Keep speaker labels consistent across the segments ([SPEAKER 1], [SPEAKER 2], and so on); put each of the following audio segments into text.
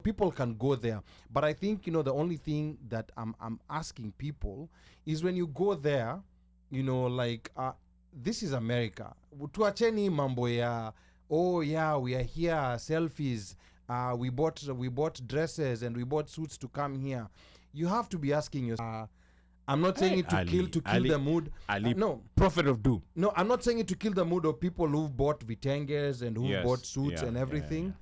[SPEAKER 1] people can go there. But I think, the only thing that I'm asking people is when you go there, this is America. Tuacheni mambo ya, oh yeah, we are here, selfies. We bought dresses and we bought suits to come here. You have to be asking yourself. I'm not saying it to kill the mood.
[SPEAKER 2] No, prophet of doom.
[SPEAKER 1] No, I'm not saying it to kill the mood of people who've bought vitenges and who've bought suits and everything.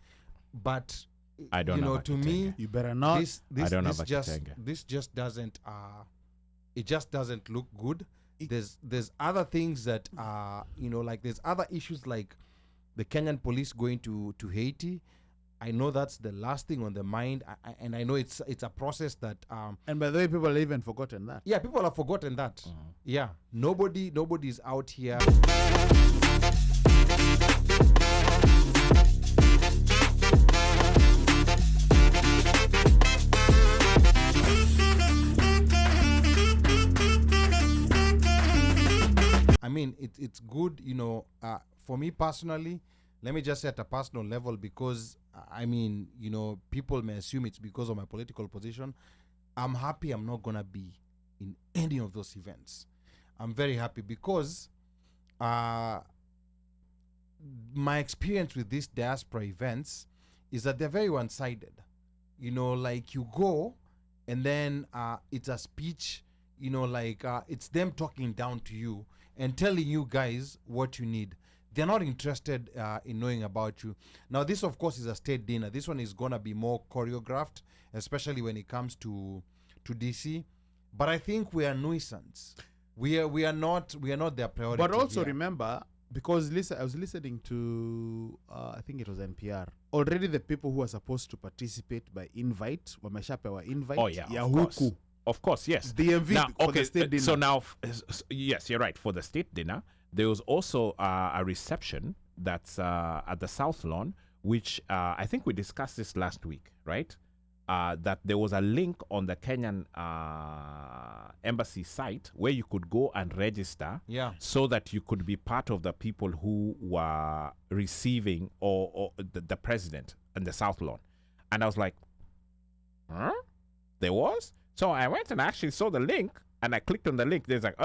[SPEAKER 1] But
[SPEAKER 2] I don't know.
[SPEAKER 1] To me,
[SPEAKER 3] you better not.
[SPEAKER 1] This just doesn't. It just doesn't look good. There's other things that there's other issues like the Kenyan police going to Haiti. I know that's the last thing on the mind, and I know it's a process that.
[SPEAKER 3] And by the way, people have even forgotten that.
[SPEAKER 1] Yeah, people have forgotten that. Yeah, nobody's out here. I mean, it's good, for me personally. Let me just say at a personal level, because people may assume it's because of my political position. I'm happy I'm not gonna be in any of those events. I'm very happy because my experience with these diaspora events is that they're very one-sided. You go and then it's a speech, it's them talking down to you and telling you guys what you need. They're not interested in knowing about you. Now, this, of course, is a state dinner. This one is going to be more choreographed, especially when it comes to DC. But I think we are nuisance. We are not their priority.
[SPEAKER 3] But also remember, because I was listening to, I think it was NPR. Already the people who are supposed to participate by invite, wameshapewa invite.
[SPEAKER 2] Oh, yeah, of course, yes.
[SPEAKER 3] DMV
[SPEAKER 2] now,
[SPEAKER 3] for the state dinner.
[SPEAKER 2] So now, yes, you're right. For the state dinner, there was also a reception that's at the South Lawn, which I think we discussed this last week, right? That there was a link on the Kenyan embassy site where you could go and register, so that you could be part of the people who were receiving or the president and the South Lawn. And I was like, huh? There was? So I went and actually saw the link, and I clicked on the link. There's like,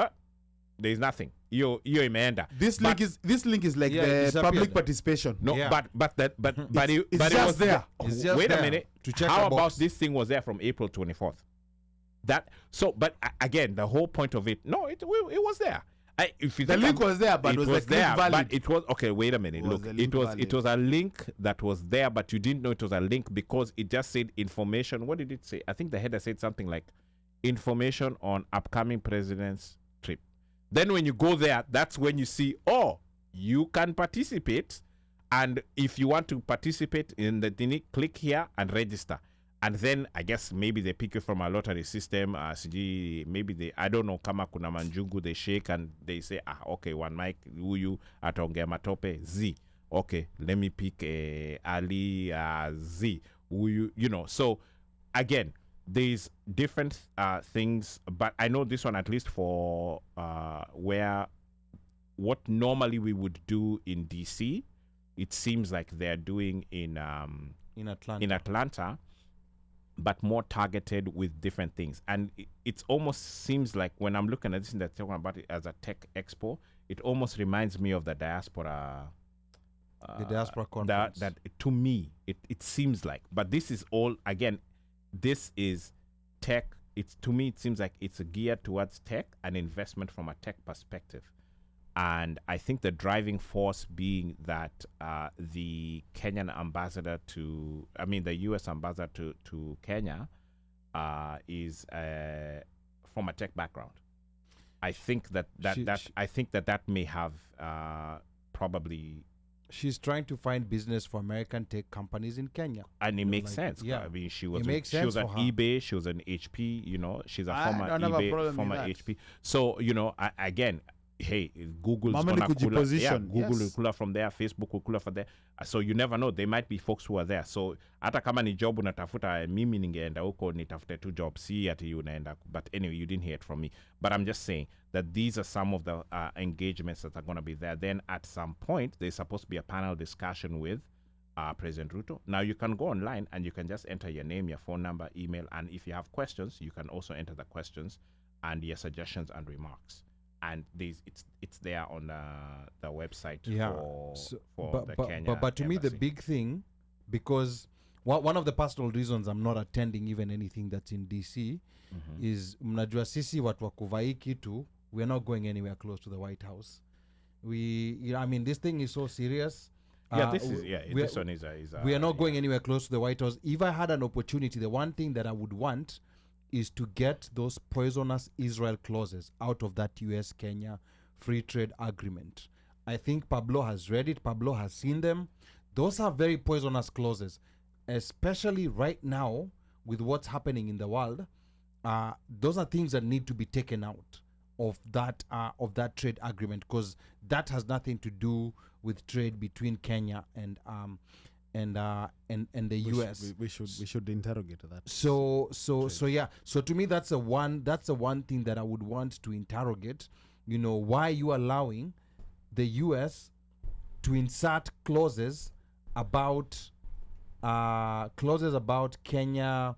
[SPEAKER 2] there's nothing. You're Amanda.
[SPEAKER 3] This link is like the public participation.
[SPEAKER 2] No, but it
[SPEAKER 3] was there.
[SPEAKER 2] Wait a minute. To check how about this thing was there from April 24th? But again, the whole point of it. No, it was there.
[SPEAKER 3] The link was there, but was the link valid?
[SPEAKER 2] But it was okay. Wait a minute. Look, it was a link that was there, but you didn't know it was a link because it just said information. What did it say? I think the header said something like information on upcoming president's trip. Then when you go there, that's when you see, you can participate. And if you want to participate in the thing, click here and register. And then I guess maybe they pick you from a lottery system. Maybe I don't know, kama kuna manjungu, they shake and they say, okay, one mic, huyu ataongea matope, Z. Okay, let me pick Ali Z. Huyu, so again, there's different things, but I know this one, at least for where what normally we would do in DC, it seems like they're doing in Atlanta, but more targeted with different things. And it almost seems like when I'm looking at this and they're talking about it as a tech expo, it almost reminds me of the diaspora.
[SPEAKER 1] The diaspora conference.
[SPEAKER 2] That to me, it seems like. But this is all, again, this is tech. To me, it seems like it's geared towards tech and investment from a tech perspective. And I think the driving force being that the Kenyan ambassador the U.S. ambassador to Kenya is from a tech background. I think that may have probably.
[SPEAKER 1] She's trying to find business for American tech companies in Kenya.
[SPEAKER 2] And it makes sense. Yeah. I mean, she was at eBay, she was an HP, she's a former eBay, former HP. So, again, hey, Google's going to cool. Yeah, Google will cool from there, Facebook will cool from there. So you never know. There might be folks who are there. So hata kama ni job unatafuta, mimi ningeenda huko nitafute tu job, si ati unaenda. But anyway, you didn't hear it from me. But I'm just saying that these are some of the engagements that are going to be there. Then at some point, there's supposed to be a panel discussion with President Ruto. Now you can go online and you can just enter your name, your phone number, email, and if you have questions, you can also enter the questions and your suggestions and remarks. And it's there on the website for the Kenya.
[SPEAKER 1] But to me, the big thing, because one of the personal reasons I'm not attending even anything that's in DC is mnajua sisi watu wa kuvaa hii kitu, we're not going anywhere close to the White House. I mean, this thing is so serious.
[SPEAKER 2] This one is
[SPEAKER 1] we are not going anywhere close to the White House. If I had an opportunity, the one thing that I would want is to get those poisonous Israel clauses out of that US-Kenya free trade agreement. I think Pablo has read it. Pablo has seen them. Those are very poisonous clauses, especially right now with what's happening in the world. Those are things that need to be taken out of that trade agreement, because that has nothing to do with trade between Kenya and the US.
[SPEAKER 3] We should interrogate that.
[SPEAKER 1] So yeah. So to me, that's the one thing that I would want to interrogate. You know, why are you allowing the US to insert clauses about Kenya,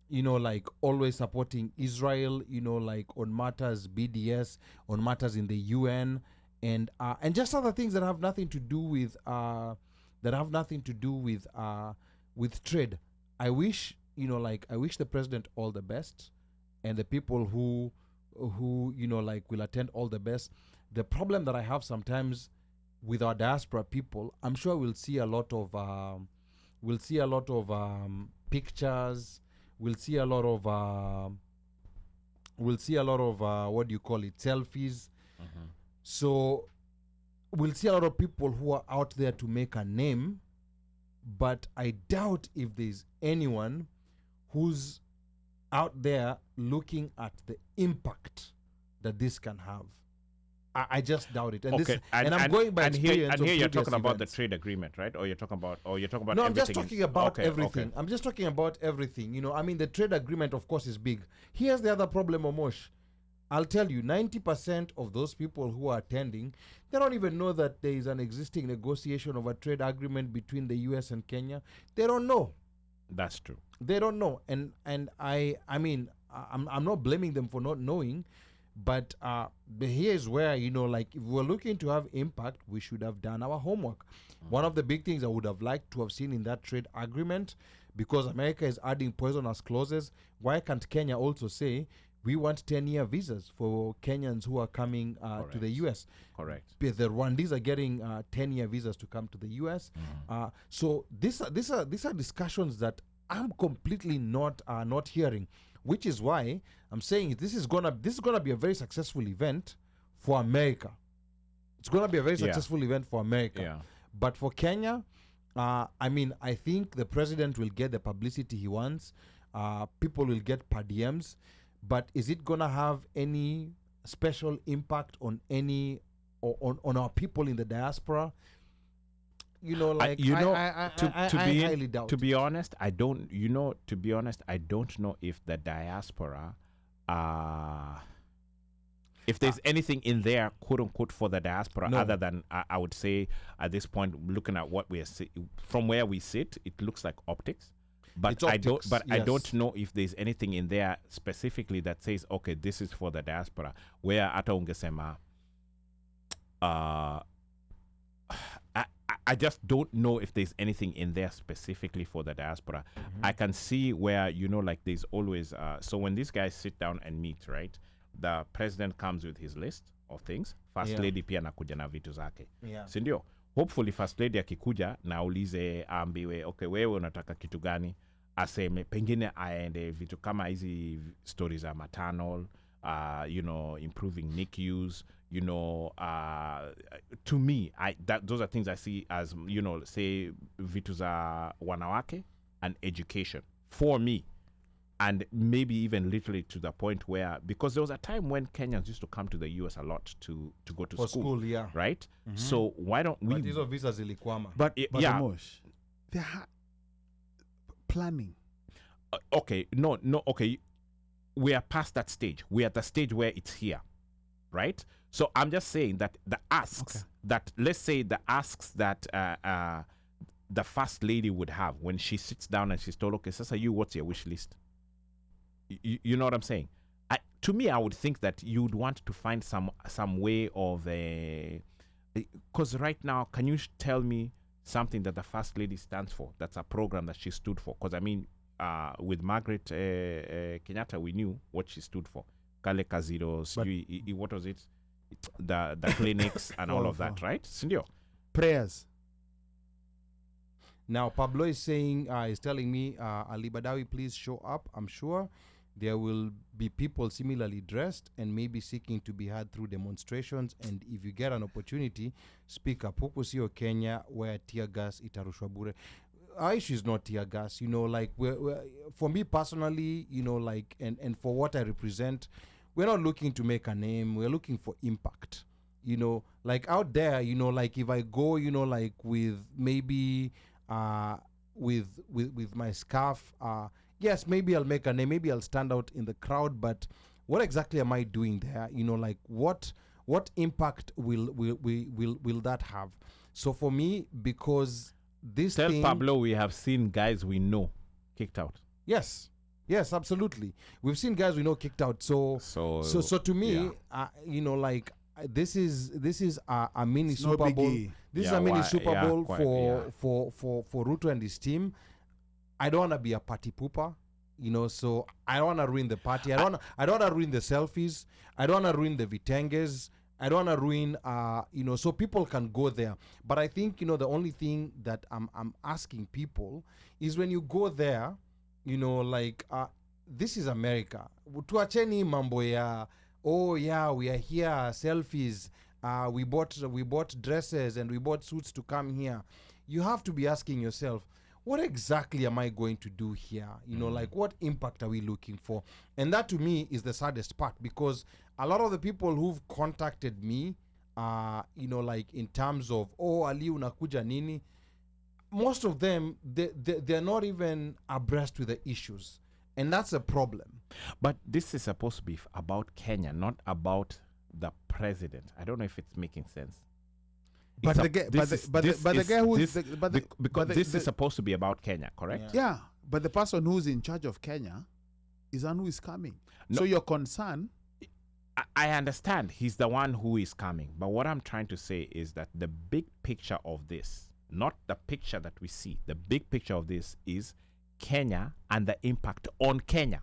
[SPEAKER 1] you know, like always supporting Israel, you know, like on matters BDS, on matters in the UN, and just other things that have nothing to do with with trade. I wish the president all the best, and the people who you know, like, will attend all the best. The problem that I have sometimes with our diaspora people, I'm sure we'll see a lot of pictures. We'll see a lot of what do you call it, selfies. So we'll see a lot of people who are out there to make a name, but I doubt if there's anyone who's out there looking at the impact that this can have. I just doubt it. And I'm going by experience.
[SPEAKER 2] And here you're talking about the trade agreement, right? Or you're talking about
[SPEAKER 1] No,
[SPEAKER 2] everything.
[SPEAKER 1] I'm just talking about everything.
[SPEAKER 2] Okay.
[SPEAKER 1] I'm just talking about everything. You know, I mean, the trade agreement, of course, is big. Here's the other problem, Omosh. I'll tell you, 90% of those people who are attending, they don't even know that there is an existing negotiation of a trade agreement between the US and Kenya. They don't know.
[SPEAKER 2] That's true.
[SPEAKER 1] They don't know. And I mean, I'm not blaming them for not knowing, but here's where, you know, like, if we're looking to have impact, we should have done our homework. One of the big things I would have liked to have seen in that trade agreement, because America is adding poisonous clauses, why can't Kenya also say, we want 10-year visas for Kenyans who are coming to the US?
[SPEAKER 2] Correct.
[SPEAKER 1] The Rwandese are getting 10-year visas to come to the US. So these are discussions that I'm completely not hearing, which is why I'm saying this is gonna be a very successful event for America. It's gonna be a very successful event for America.
[SPEAKER 2] Yeah.
[SPEAKER 1] But for Kenya, I mean, I think the president will get the publicity he wants. People will get per diems. But is it gonna have any special impact on on our people in the diaspora? You know, like, I highly doubt.
[SPEAKER 2] To be honest, I don't. You know, to be honest, I don't know if the diaspora, if there's anything in there, quote unquote, for the diaspora, other than I would say at this point, looking at what we are from where we sit, it looks like optics. But I don't. But yes. I don't know if there's anything in there specifically that says, okay, this is for the diaspora. Where ata ungesema, I just don't know if there's anything in there specifically for the diaspora. I can see where, you know, like, there's always so when these guys sit down and meet, right? The president comes with his list of things. First lady pia nakuja na vitu zake. Si ndio? Hopefully first lady akikuja na aulize, ambiwe, okay, wewe unataka kitu gani? Aseme pengine aende vitu kama hizi stories za maternal, you know, improving NICUs, you know, to me, those are things I see as, you know, say vitu za wanawake and education for me. And maybe even literally to the point where, because there was a time when Kenyans used to come to the US a lot to go to school, right? So why don't we?
[SPEAKER 1] But these are visas zilikwama.
[SPEAKER 3] But Amosh, they are planning.
[SPEAKER 2] Okay, no, okay. We are past that stage. We are at the stage where it's here, right? So I'm just saying that the asks that, let's say the asks that the first lady would have when she sits down and she's told, okay, Sasa, what's your wish list? You know what I'm saying? To me, I would think that you'd want to find some way of because right now, can you tell me something that the first lady stands for? That's a program that she stood for. Because I mean, with Margaret Kenyatta, we knew what she stood for. Kale Kaziros, what was it? The clinics and all of that, right? Sindio?
[SPEAKER 3] Prayers.
[SPEAKER 1] Now, Pablo is saying, is telling me, Ali Badawi, please show up. I'm sure there will be people similarly dressed and maybe seeking to be heard through demonstrations. And if you get an opportunity, speak up. Huku sio Kenya where tear gas itarushwa bure. Our issue is not tear gas, like we're, for me personally, like, and for what I represent, we're not looking to make a name. We're looking for impact. Like out there, like if I go, like with maybe with my scarf, yes, maybe I'll make a name, maybe I'll stand out in the crowd, but what exactly am I doing there? Like what impact will that have? So for me, because this
[SPEAKER 2] Tell
[SPEAKER 1] thing,
[SPEAKER 2] Pablo we have seen guys we know kicked out.
[SPEAKER 1] Yes, absolutely. We've seen guys we know kicked out. So to me, like this is a mini
[SPEAKER 3] It's
[SPEAKER 1] Super
[SPEAKER 3] no
[SPEAKER 1] Bowl.
[SPEAKER 3] biggie.
[SPEAKER 1] This is a mini Super Bowl for RUTO and his team. I don't want to be a party pooper, so I don't want to ruin the party. I don't want to ruin the selfies. I don't want to ruin the vitenges. I don't want to ruin, so people can go there. But I think, the only thing that I'm asking people is when you go there, like, this is America. Tuacheni mambo ya, oh yeah, we are here, selfies. We bought dresses and we bought suits to come here. You have to be asking yourself, what exactly am I going to do here? Like what impact are we looking for? And that to me is the saddest part, because a lot of the people who've contacted me, like in terms of, oh, Ali unakuja nini, most of them, they're not even abreast with the issues. And that's a problem.
[SPEAKER 2] But this is supposed to be about Kenya, not about the president. I don't know if it's making sense.
[SPEAKER 3] But the guy who is
[SPEAKER 2] because this is supposed to be about Kenya, correct?
[SPEAKER 3] Yeah, but the person who's in charge of Kenya is one who is coming. No, so your concern,
[SPEAKER 2] I understand he's the one who is coming, but what I'm trying to say is that the big picture of this, not the picture that we see, the big picture of this is Kenya and the impact on Kenya.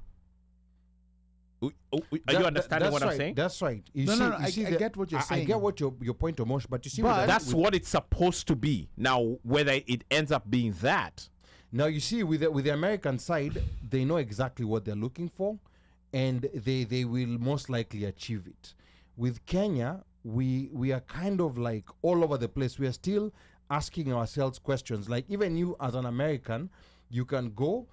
[SPEAKER 2] Are you understanding what I'm saying?
[SPEAKER 1] That's right.
[SPEAKER 3] I get what you're saying.
[SPEAKER 1] I get what your point, Omosh, but you see,
[SPEAKER 2] but that's what it's supposed to be. Now, whether it ends up being that.
[SPEAKER 1] Now, you see, with the American side, they know exactly what they're looking for, and they will most likely achieve it. With Kenya, we are kind of like all over the place. We are still asking ourselves questions. Like even you as an American, you can go,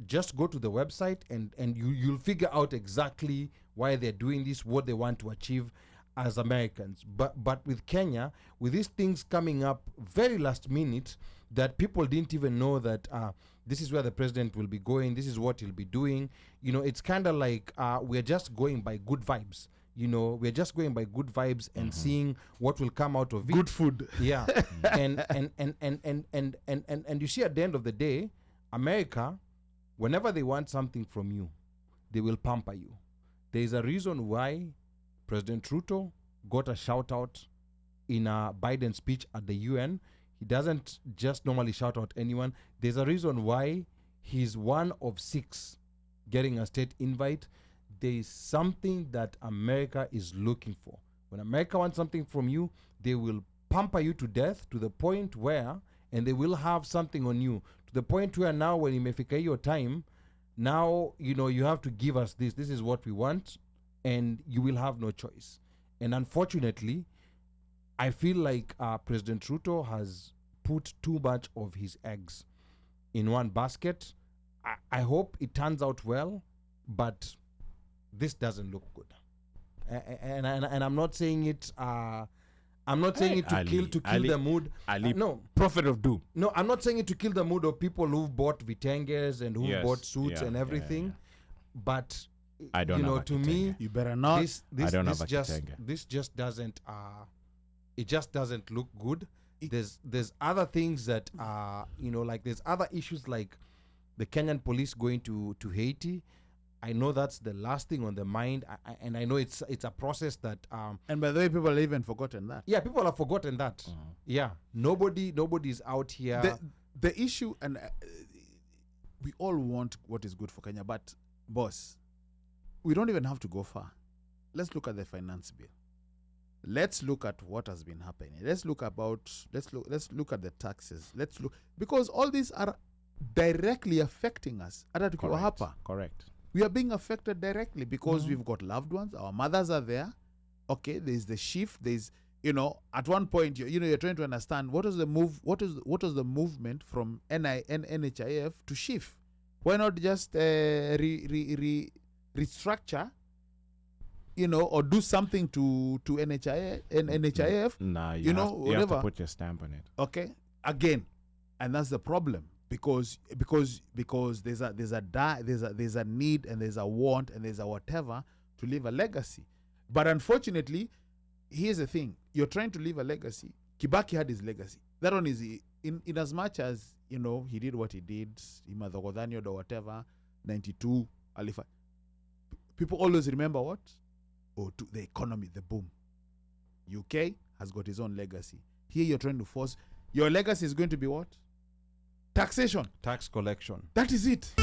[SPEAKER 1] just go to the website and you'll figure out exactly why they're doing this, what they want to achieve as Americans. But with Kenya, with these things coming up very last minute, that people didn't even know that this is where the president will be going, this is what he'll be doing. It's kind of like we're just going by good vibes. We're just going by good vibes and seeing what will come out of it.
[SPEAKER 3] Good food.
[SPEAKER 1] Yeah. and you see, at the end of the day, America, whenever they want something from you, they will pamper you. There is a reason why President RUTO got a shout out in a Biden speech at the UN. He doesn't just normally shout out anyone. There's a reason why he's one of 6 getting a state invite. There is something that America is looking for. When America wants something from you, they will pamper you to death, to the point where, and they will have something on you, to the point where now when you imefika your time, now, you have to give us this. This is what we want, and you will have no choice. And unfortunately, I feel like President RUTO has put too much of his eggs in one basket. I hope it turns out well, but this doesn't look good. And I'm not saying it. I'm not saying it to kill the mood.
[SPEAKER 2] No, prophet of doom.
[SPEAKER 1] No, I'm not saying it to kill the mood of people who've bought vitenges and who've bought suits and everything. Yeah. But
[SPEAKER 2] I don't know.
[SPEAKER 1] To me,
[SPEAKER 3] you better not.
[SPEAKER 1] This just doesn't. It just doesn't look good. there's other things that like there's other issues like the Kenyan police going to Haiti. I know that's the last thing on the mind, and I know it's a process that.
[SPEAKER 3] And by the way, people have even forgotten that.
[SPEAKER 1] Yeah, people have forgotten that. Yeah, nobody's out here.
[SPEAKER 3] The issue, and we all want what is good for Kenya, but boss, we don't even have to go far. Let's look at the finance bill. Let's look at what has been happening. Let's look at the taxes. Because all these are directly affecting us.
[SPEAKER 2] Correct.
[SPEAKER 3] We are being affected directly because we've got loved ones. Our mothers are there. Okay, there's the shift. There's, at one point, you're trying to understand what is the move. What was the movement from NHIF to shift? Why not just restructure? Or do something to NHIF.
[SPEAKER 2] Nah, you have to put your stamp on it.
[SPEAKER 3] Okay, again, and that's the problem. Because there's a need and there's a want and there's a whatever to leave a legacy. But unfortunately, here's the thing: you're trying to leave a legacy. Kibaki had his legacy. That one is in as much as he did what he did, Imadhogodhanyo or whatever, 92, Alifa. People always remember what? The economy, the boom. UK has got his own legacy. Here you're trying to force your legacy is going to be what? Taxation.
[SPEAKER 1] Tax collection.
[SPEAKER 3] That is it.